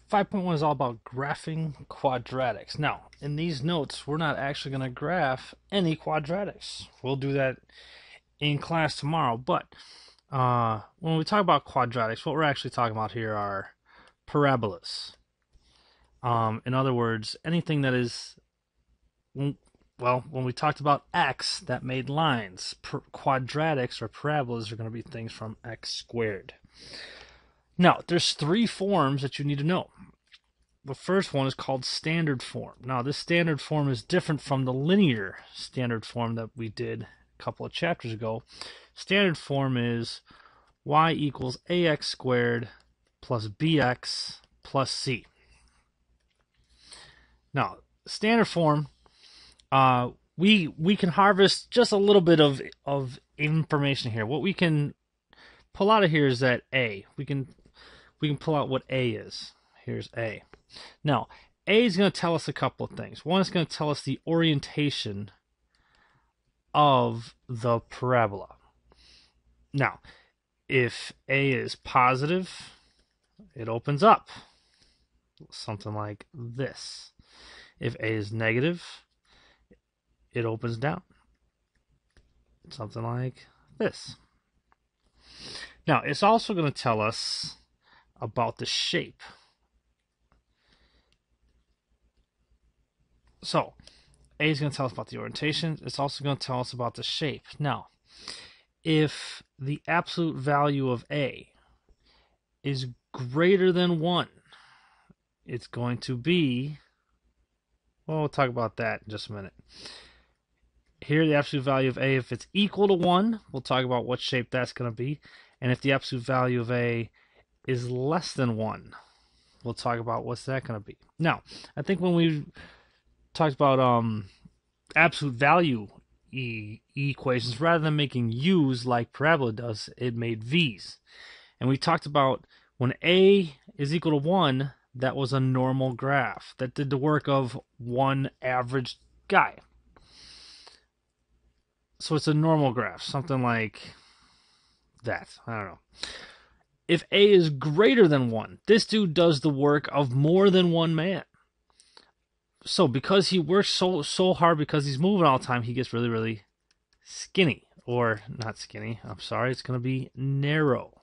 5.1 is all about graphing quadratics. Now, in these notes, we're not actually going to graph any quadratics. We'll do that in class tomorrow. But when we talk about quadratics, what we're actually talking about here are parabolas. In other words, anything that is, well, when we talked about x, that made lines. Quadratics or parabolas are going to be things from x squared. Now, there's three forms that you need to know. The first one is called standard form. Now, this standard form is different from the linear standard form that we did a couple of chapters ago. Standard form is y equals ax squared plus bx plus c. Now, standard form, we can harvest just a little bit of information here. What we can pull out of here is that a. We can pull out what a is. Here's a. Now, a is going to tell us a couple of things. One is going to tell us the orientation of the parabola. Now, if a is positive, it opens up. Something like this. If a is negative, it opens down. Something like this. Now, it's also going to tell us about the shape. So, A is going to tell us about the orientation. It's also going to tell us about the shape. Now, if the absolute value of A is greater than 1, it's going to be, well, we'll talk about that in just a minute. Here, the absolute value of A, if it's equal to 1, we'll talk about what shape that's going to be. And if the absolute value of A is less than 1, we'll talk about what's that going to be. Now, I think when we talked about absolute value equations, rather than making u's like parabola does, it made v's. And we talked about when A is equal to 1, that was a normal graph that did the work of one average guy. So it's a normal graph, something like that. I don't know. If A is greater than 1, this dude does the work of more than one man. So because he works so hard, because he's moving all the time, he gets really, really skinny. Or not skinny, I'm sorry, it's going to be narrow.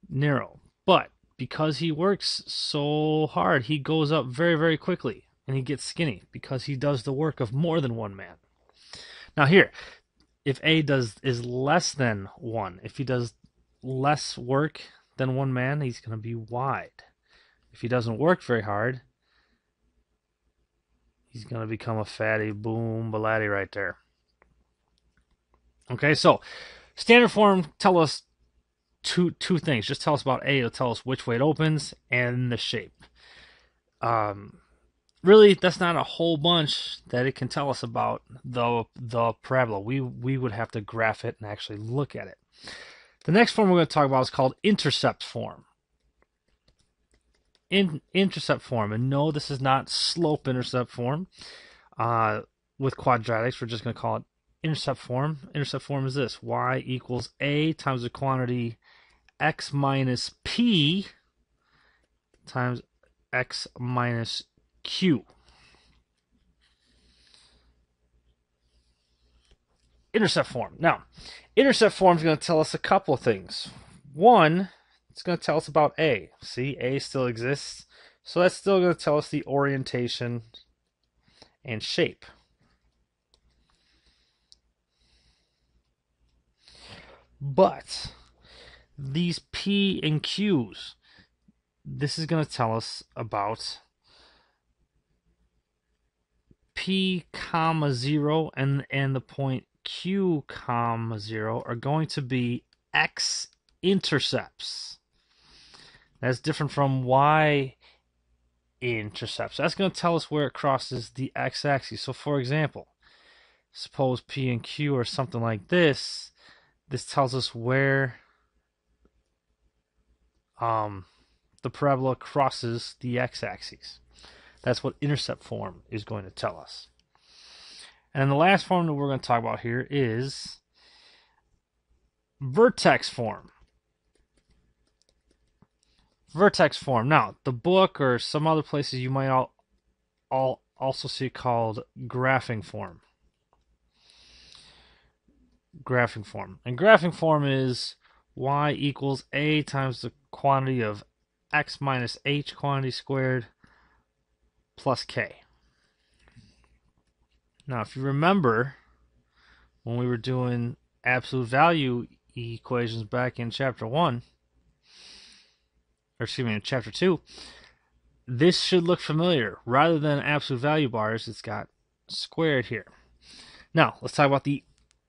Narrow. But because he works so hard, he goes up very, very quickly. And he gets skinny because he does the work of more than one man. Now here, if A is less than 1, if he does less work than one man, he's going to be wide. If he doesn't work very hard, he's going to become a fatty boom balatty right there. Okay, so standard form tell us two things. Just tell us about A. It'll tell us which way it opens and the shape. Really, that's not a whole bunch that it can tell us about the parabola. We would have to graph it and actually look at it. The next form we're going to talk about is called intercept form. Intercept form, and no, this is not slope intercept form. With quadratics, we're just going to call it intercept form. Intercept form is this: y equals a times the quantity x minus p times x minus q. Intercept form. Now, intercept form is going to tell us a couple of things. One, it's going to tell us about A. See, A still exists. So that's still going to tell us the orientation and shape. But these P and Q's, this is going to tell us about P comma 0 and the point Q comma 0 are going to be X intercepts. That's different from Y intercepts. That's going to tell us where it crosses the x-axis. So for example, suppose P and Q are something like this. This tells us where the parabola crosses the x-axis. That's what intercept form is going to tell us. And the last form that we're going to talk about here is vertex form. vertex form. Now, the book or some other places you might all also see called graphing form. Graphing form. And graphing form is y equals a times the quantity of x minus h quantity squared plus k. Now, if you remember when we were doing absolute value equations back in chapter 1, or excuse me, in chapter 2, this should look familiar. Rather than absolute value bars, it's got squared here. Now, let's talk about the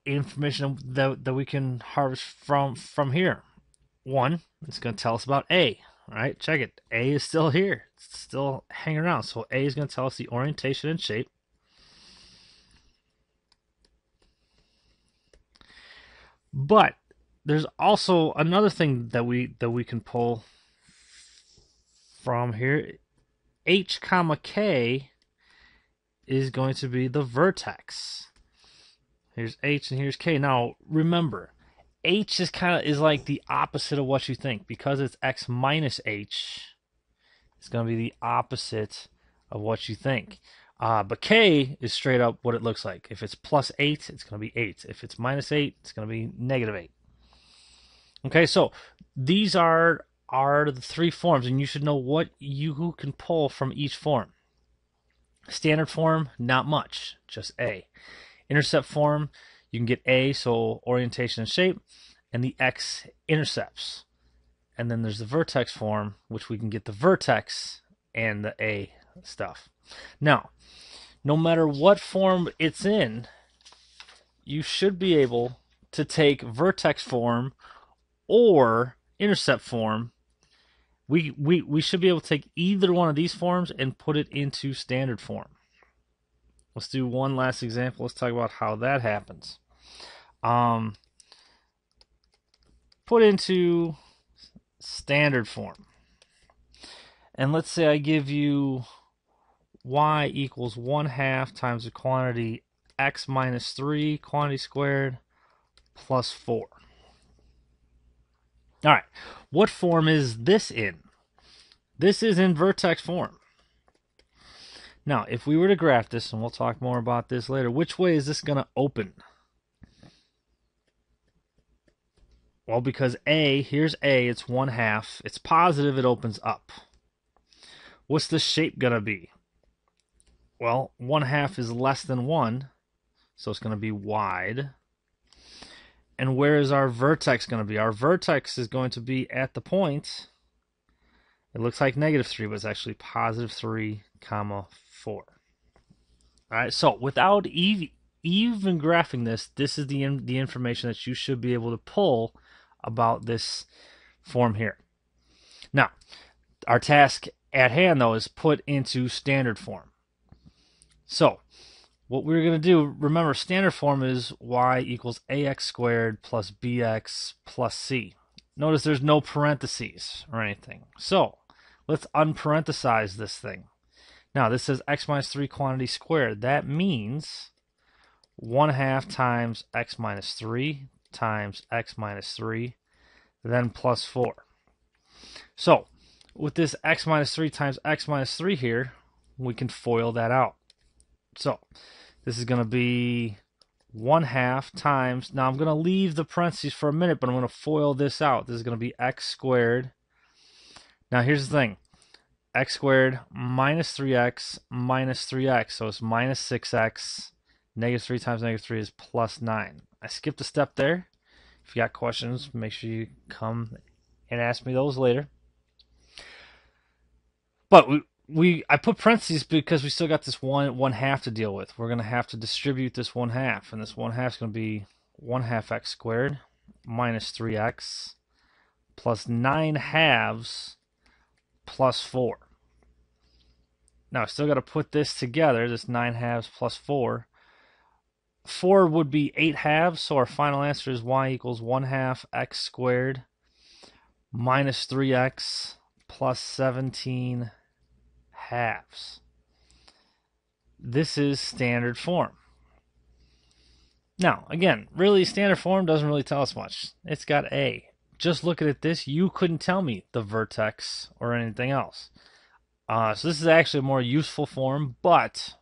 information that we can harvest from here. One, it's going to tell us about A. All right, check it. A is still here. It's still hanging around. So A is going to tell us the orientation and shape. But there's also another thing that we can pull from here. H comma K is going to be the vertex. Here's H and here's K. Now remember, H is like the opposite of what you think, because it's x minus H. It's going to be the opposite of what you think. But K is straight up what it looks like. If it's plus 8, it's going to be 8. If it's minus 8, it's going to be negative 8. Okay, so these are the three forms, and you should know what you can pull from each form. Standard form, not much, just A. Intercept form, you can get A, so orientation and shape, and the X intercepts. And then there's the vertex form, which we can get the vertex and the A stuff. Now, no matter what form it's in, you should be able to take vertex form or intercept form. We should be able to take either one of these forms and put it into standard form. Let's do one last example. Let's talk about how that happens. Put into standard form. And let's say I give you y equals 1/2 times the quantity x minus 3 quantity squared plus 4. All right, what form is this in? This is in vertex form. Now, if we were to graph this, and we'll talk more about this later, which way is this going to open? Well, because A, here's A, it's 1/2. It's positive, it opens up. What's the shape going to be? Well, 1/2 is less than 1, so it's going to be wide. And where is our vertex going to be? Our vertex is going to be at the point, it looks like -3, but it's actually +3, 4. All right, so without even graphing this, this is the information that you should be able to pull about this form here. Now, our task at hand, though, is put into standard form. So, what we're going to do, remember, standard form is y equals ax squared plus bx plus c. Notice there's no parentheses or anything. So, let's unparenthesize this thing. Now, this says x minus 3 quantity squared. That means 1/2 times x minus 3 times x minus 3, then plus 4. So, with this x minus 3 times x minus 3 here, we can FOIL that out. So, this is going to be 1/2 times, now I'm going to leave the parentheses for a minute, but I'm going to FOIL this out. This is going to be x squared. Now, here's the thing. X squared minus 3x minus 3x, so it's minus 6x. -3 times -3 is plus 9. I skipped a step there. If you got questions, make sure you come and ask me those later. But I put parentheses because we still got this 1/2 to deal with. We're going to have to distribute this 1/2, and this 1/2 is going to be 1/2 x squared minus 3x plus 9/2 plus 4. Now, I still got to put this together, this 9/2 plus 4. 4 would be 8/2, so our final answer is y equals 1/2 x squared minus 3x plus 17/2. This is standard form. Now, again, really, standard form doesn't really tell us much. It's got A. just looking at this, you couldn't tell me the vertex or anything else. So this is actually a more useful form, but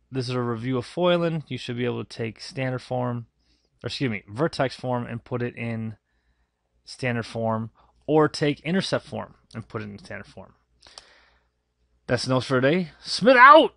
this is a review of foiling. You should be able to take standard form, or excuse me, vertex form and put it in standard form, or take intercept form and put it in standard form. That's the notes for today. Smith out!